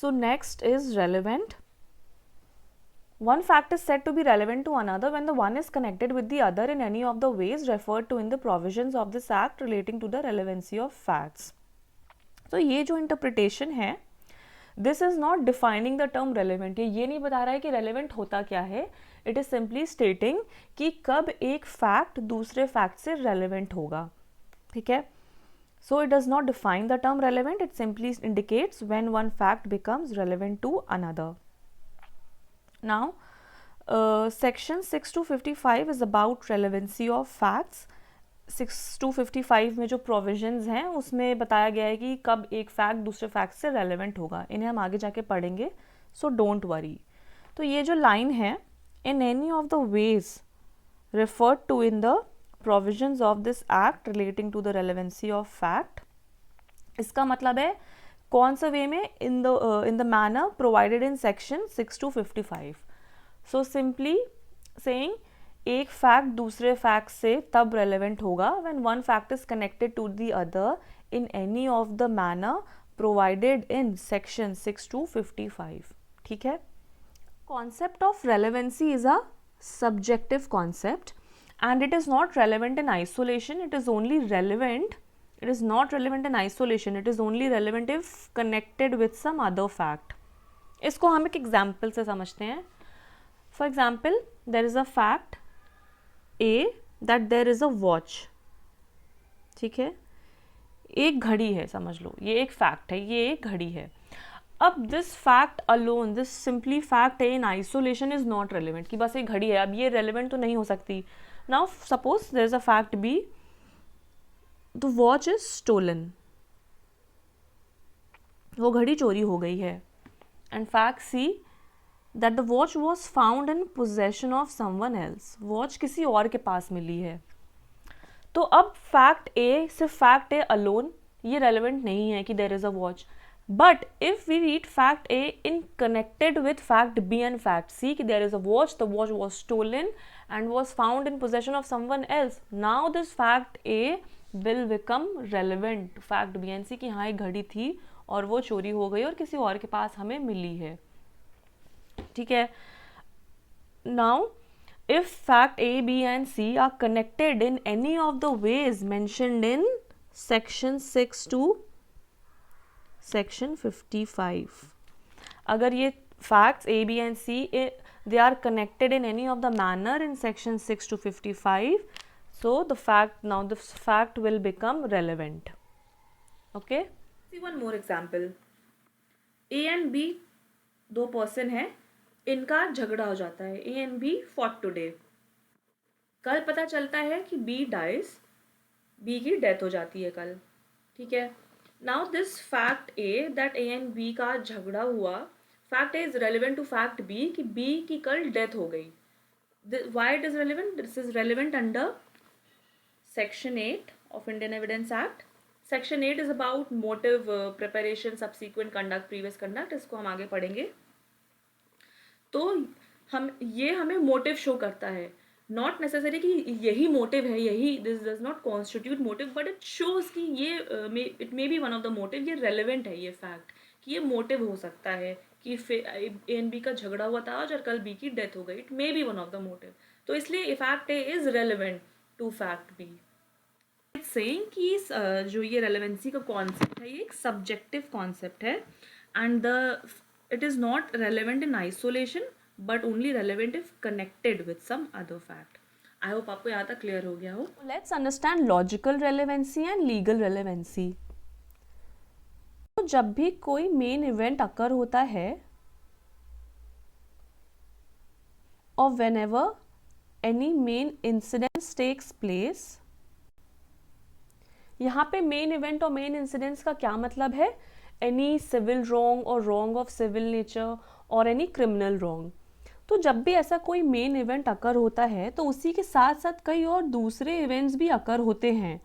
So next is relevant. One fact is said to be relevant to another when the one is connected with the other in any of the ways referred to in the provisions of this act relating to the relevancy of facts. तो ये जो interpretation है, this is not defining the term relevant. ये नहीं बता रहा है कि relevant होता क्या है. It is simply stating कि कब एक fact दूसरे fact से relevant होगा. ठीक है? So it does not define the term relevant. It simply indicates when one fact becomes relevant to another. Now, section 6 to 55 is about relevancy of facts. 6 to 55 में जो provisions हैं उसमें बताया गया है कि कब एक fact दूसरे fact से relevant होगा. इन्हें हम आगे जाके पढ़ेंगे, so don't worry. तो ये जो line है, in any of the ways referred to in the provisions of this act relating to the relevancy of fact, इसका मतलब है कौन सा वे में in the manner provided in section 6 to 55. So simply saying एक fact दूसरे fact से तब relevant होगा when one fact is connected to the other in any of the manner provided in section 6 to 55. ठीक है? Concept of relevancy is a subjective concept and it is not relevant in isolation. It is only relevant. It is not relevant in isolation. It is only relevant if connected with some other fact. इसको हम एक example से समझते हैं. For example, there is a fact A that there is a watch. ठीक है? एक घड़ी है, समझ लो. ये एक fact है, ये एक घड़ी है. अब this fact alone, this simply fact A in isolation is not relevant. कि बस एक घड़ी है, अब ये relevant तो नहीं हो सकती. Now suppose there is a fact B, the watch is stolen. वो घड़ी चोरी हो गई है. And fact C, that the watch was found in possession of someone else. Watch किसी और के पास मिली है. तो अब fact A सिर्फ fact A alone ये relevant नहीं है कि there is a watch. But if we read fact A in connected with fact B and fact C कि there is a watch, the watch was stolen and was found in possession of someone else. Now this fact A will become relevant. Fact B and C कि हाँ एक घड़ी थी और वो चोरी हो गई और किसी और के पास हमें मिली है. ठीक है? Now if fact A, B and C are connected in any of the ways mentioned in section 6 to section 55, अगर ये facts A, B and C they are connected in any of the manner in section 6 to 55, so the fact will become relevant. Okay? See one more example. A and B दो person हैं, इनका झगड़ा हो जाता है. A and B fought today. कल पता चलता है कि B dies, B की डेथ हो जाती है कल. ठीक है? Now this fact A that A and B का झगड़ा हुआ, fact A is relevant to fact B कि B की कल डेथ हो गई. Why it is relevant? This is relevant under section 8 of Indian Evidence Act. Section 8 is about motive, preparation, subsequent conduct, previous conduct. इसको हम आगे पढ़ेंगे. तो ये हमें मोटिव शो करता है. नॉट नेसेसरी कि यही मोटिव है, यही this does not constitute motive, but it shows कि ये it may be one of the motive. ये रेलिवेंट है ये फैक्ट कि ये मोटिव हो सकता है कि ए एंड बी का झगड़ा हुआ था आज और कल बी की डेथ हो गई. It may be one of the motive. तो इसलिए fact A is relevant to fact B. Saying कि जो ये रेलेवेंसी का कॉन्सेप्ट है ये एक सब्जेक्टिव कॉन्सेप्ट है and it is not relevant in isolation but only relevant if connected with some other fact. I hope आपको यहाँ तक क्लियर हो गया हो. Let's understand logical relevancy and legal relevancy. तो जब भी कोई मेन इवेंट अकर होता है और whenever any main incidence takes place, यहाँ पे मेन इवेंट और मेन इंसिडेंस का क्या मतलब है? एनी सिविल रॉन्ग और रॉन्ग ऑफ सिविल नेचर और एनी क्रिमिनल रॉन्ग. तो जब भी ऐसा कोई मेन इवेंट अकर होता है तो उसी के साथ साथ कई और दूसरे इवेंट्स भी अकर होते हैं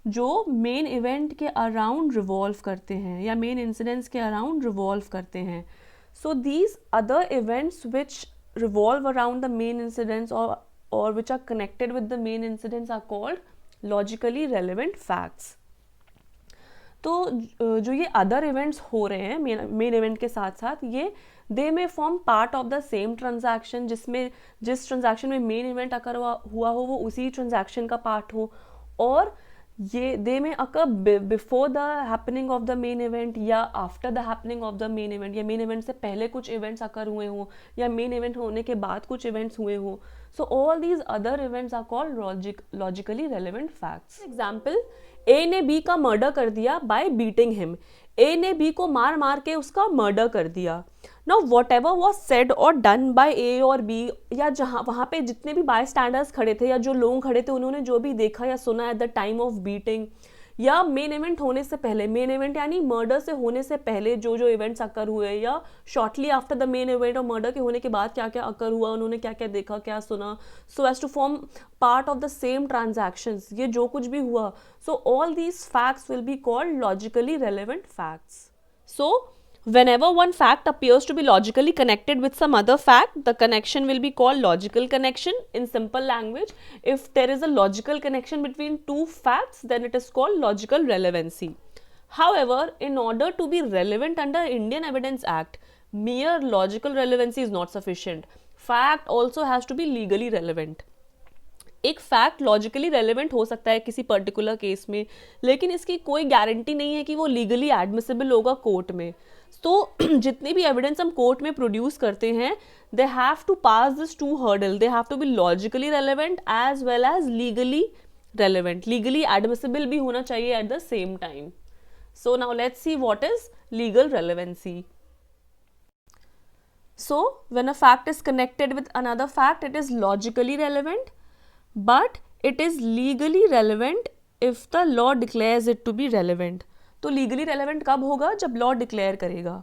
जो मेन इवेंट के अराउंड रिवॉल्व करते हैं या मेन इंसिडेंट्स के अराउंड रिवॉल्व करते हैं. So these other events which revolve around the main incidents और which are connected with the main incidents are called logically relevant facts. तो जो ये अदर इवेंट्स हो रहे हैं मेन इवेंट के साथ साथ, ये दे में form part of the same transaction, जिस ट्रांजैक्शन में मेन इवेंट अकर हुआ हो वो उसी ट्रांजैक्शन का पार्ट हो, और ये they may occur before the happening of the main event या after the happening of the main event, या मेन इवेंट से पहले कुछ इवेंट्स अकर हुए हों या मेन इवेंट होने के बाद कुछ इवेंट्स हुए हों. So all these other events are called logically relevant facts. Example, A ने बी का मर्डर कर दिया बाय बीटिंग हिम. ए ने बी को मार मार के उसका मर्डर कर दिया. Now what ever was said और डन बाय ए और बी, या जहाँ वहाँ पे जितने भी बाय स्टैंडर्ड्स खड़े थे या जो लोग खड़े थे उन्होंने जो भी देखा या सुना at the time of beating, या मेन इवेंट होने से पहले, मेन इवेंट यानी मर्डर से होने से पहले जो जो इवेंट्स अकर हुए, या shortly after the main event और मर्डर के होने के बाद क्या क्या अकर हुआ, उन्होंने क्या क्या देखा क्या सुना, so as to form part of the same transactions, ये जो कुछ भी हुआ. So all these facts will be called logically relevant facts. So whenever one fact appears to be logically connected with some other fact, the connection will be called logical connection. In simple language, if there is a logical connection between two facts, then it is called logical relevancy. However, in order to be relevant under Indian Evidence Act, mere logical relevancy is not sufficient. Fact also has to be legally relevant. एक fact logically relevant हो सकता है किसी particular case में, लेकिन इसकी कोई guarantee नहीं है कि वो लीगली एडमिसिबल होगा कोर्ट में. तो जितने भी एविडेंस हम कोर्ट में प्रोड्यूस करते हैं, they have to pass this two hurdle. They have to be logically relevant as well as legally relevant. Legally admissible भी होना चाहिए at the same time. So now let's see what is legal relevancy. So when a fact is connected with another fact, it is logically relevant, but it is legally relevant if the law declares it to be relevant. तो legally relevant कब होगा? जब law declare करेगा.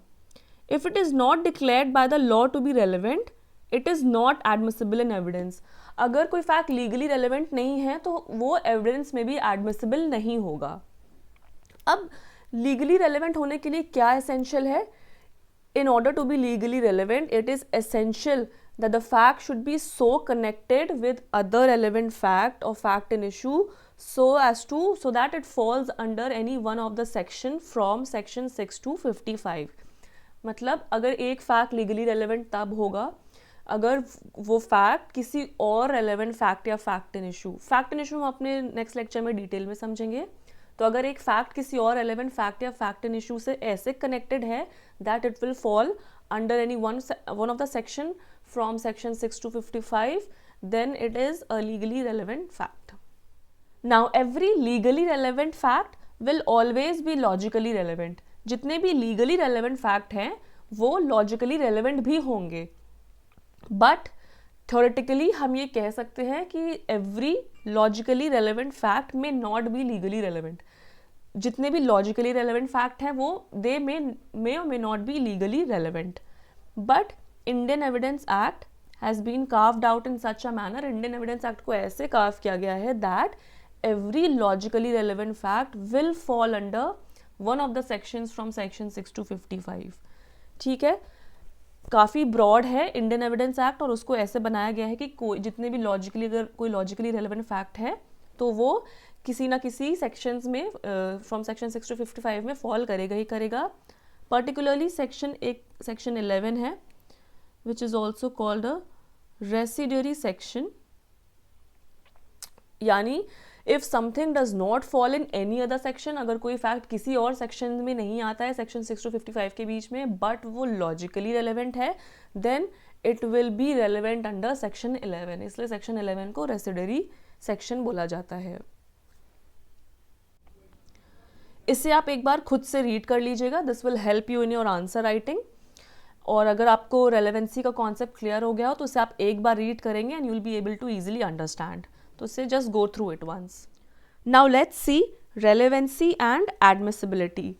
If it is not declared by the law to be relevant, it is not admissible in evidence. अगर कोई fact legally relevant नहीं है तो वो evidence में भी admissible नहीं होगा. अब legally relevant होने के लिए क्या essential है? In order to be legally relevant, it is essential that the fact should be so connected with other relevant fact or fact in issue so that it falls under any one of the section from section 6 to 55. मतलब अगर एक fact legally relevant तब होगा अगर वो fact किसी और relevant fact या fact in issue हम अपने next lecture में detail में समझेंगे. तो अगर एक फैक्ट किसी और रेलेवेंट फैक्ट या फैक्ट इन इशू से ऐसे कनेक्टेड है that it will fall under any one of the section from section 6 to 55, then it is a legally relevant fact. Now every legally relevant fact will always be logically relevant. जितने भी legally relevant fact हैं वो logically relevant भी होंगे, but theoretically हम ये कह सकते हैं कि एवरी लॉजिकली रेलेवेंट फैक्ट में नॉट बी लीगली रेलेवेंट. जितने भी लॉजिकली रेलेवेंट फैक्ट हैं वो दे मे और may not be legally relevant. But Indian Evidence Act has been carved out in such a manner, Indian Evidence Act को ऐसे carve किया गया है that every logically relevant fact will fall under one of the sections from section 6 to 55. ठीक है, काफ़ी broad है Indian Evidence act और उसको ऐसे बनाया गया है कि कोई जितने भी अगर कोई लॉजिकली रेलेवेंट फैक्ट है तो वो किसी ना किसी सेक्शंस में फ्रॉम सेक्शन 6 to 55 में फॉल करेगा ही करेगा. पर्टिकुलरली सेक्शन 11 है which is also called a residuary section, यानी if something does not fall in any other section, अगर कोई फैक्ट किसी और सेक्शन में नहीं आता है सेक्शन 6 to 55 के बीच में बट वो लॉजिकली रेलेवेंट है, then it will be relevant under section 11. इसलिए सेक्शन 11 को रेसिडुअरी सेक्शन बोला जाता है. इसे आप एक बार खुद से रीड कर लीजिएगा, this will help you in your answer writing. और अगर आपको रेलेवेंसी का कॉन्सेप्ट क्लियर हो गया हो तो इसे आप एक बार रीड करेंगे and you will be able to easily understand. तो इसे just go through it once. Now let's see relevancy and admissibility.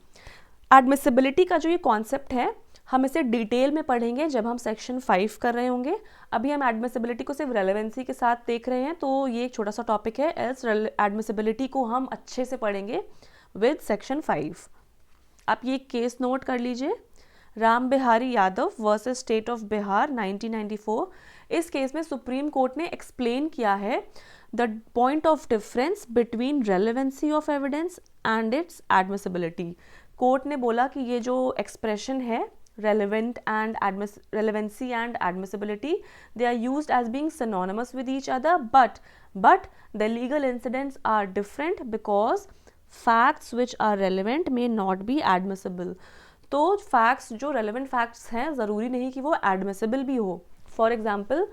Admissibility का जो ये कॉन्सेप्ट है हम इसे डिटेल में पढ़ेंगे जब हम सेक्शन 5 कर रहे होंगे. अभी हम एडमिसिबिलिटी को सिर्फ रेलेवेंसी के साथ देख रहे हैं तो ये एक छोटा सा टॉपिक है. एल्स एडमिसिबिलिटी को हम अच्छे से पढ़ेंगे विद सेक्शन 5. आप ये केस नोट कर लीजिए, Ram Bihari Yadav versus state of Bihar 1994. इस केस में सुप्रीम कोर्ट ने एक्सप्लेन किया है the point of difference between relevancy of evidence and it's admissibility. Court ने बोला कि ये जो एक्सप्रेशन है relevancy and admissibility, they are used as being synonymous with each other, but the legal incidents are different because facts which are relevant may not be admissible. तो facts जो relevant facts हैं ज़रूरी नहीं कि वो admissible भी हो. For example,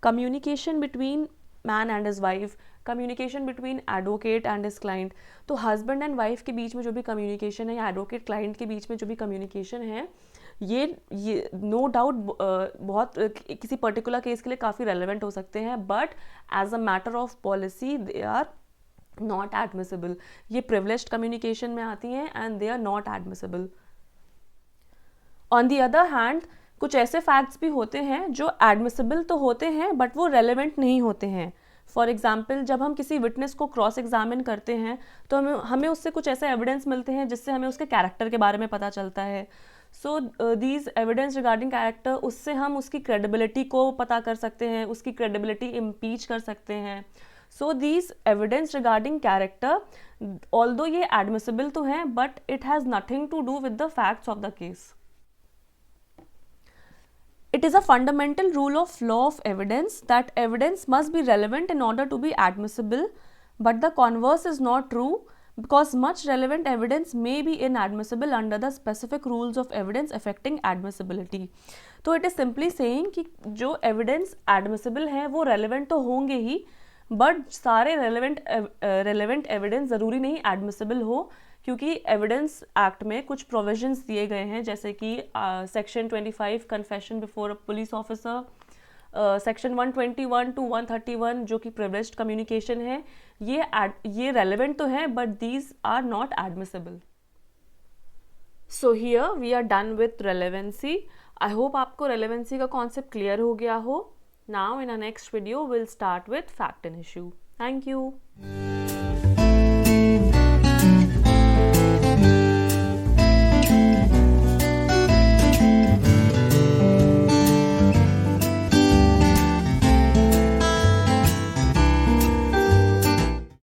communication between man and his wife, communication between advocate and his client. तो husband and wife के बीच में जो भी communication है या advocate client के बीच में जो भी communication है, ये नो डाउट बहुत किसी पर्टिकुलर केस के लिए काफ़ी रेलेवेंट हो सकते हैं, but as a matter of policy they are not admissible. ये प्रिविलेज्ड कम्युनिकेशन में आती हैं and they are not admissible. On the other hand कुछ ऐसे फैक्ट्स भी होते हैं जो एडमिसिबल तो होते हैं बट वो रेलेवेंट नहीं होते हैं. फॉर एग्जाम्पल, जब हम किसी विटनेस को क्रॉस एग्जामिन करते हैं तो हमें उससे कुछ ऐसे एविडेंस मिलते हैं जिससे हमें उसके कैरेक्टर के बारे में पता चलता है. सो दीज एविडेंस रिगार्डिंग कैरेक्टर, उससे हम उसकी क्रेडिबिलिटी को पता कर सकते हैं, उसकी क्रेडिबिलिटी इम्पीच कर सकते हैं. So these evidence regarding character, although ये एडमिसिबल तो हैं but it has nothing to do with the facts of the case. It is a fundamental rule of law of evidence that evidence must be relevant in order to be admissible, but the converse is not true because much relevant evidence may be inadmissible under the specific rules of evidence affecting admissibility. तो it is simply saying कि जो evidence admissible है वो relevant तो होंगे ही, but सारे relevant evidence ज़रूरी नहीं admissible हो, क्योंकि एविडेंस एक्ट में कुछ प्रोविजंस दिए गए हैं, जैसे कि section 25 confession before a police officer, section 121 to 131 जो कि प्रिविलेज्ड कम्युनिकेशन है, ये रेलेवेंट तो है but these are not admissible. So here we are done with relevancy. I hope आपको रेलेवेंसी का कॉन्सेप्ट क्लियर हो गया हो. Now in a next video will start with fact and issue. Thank you.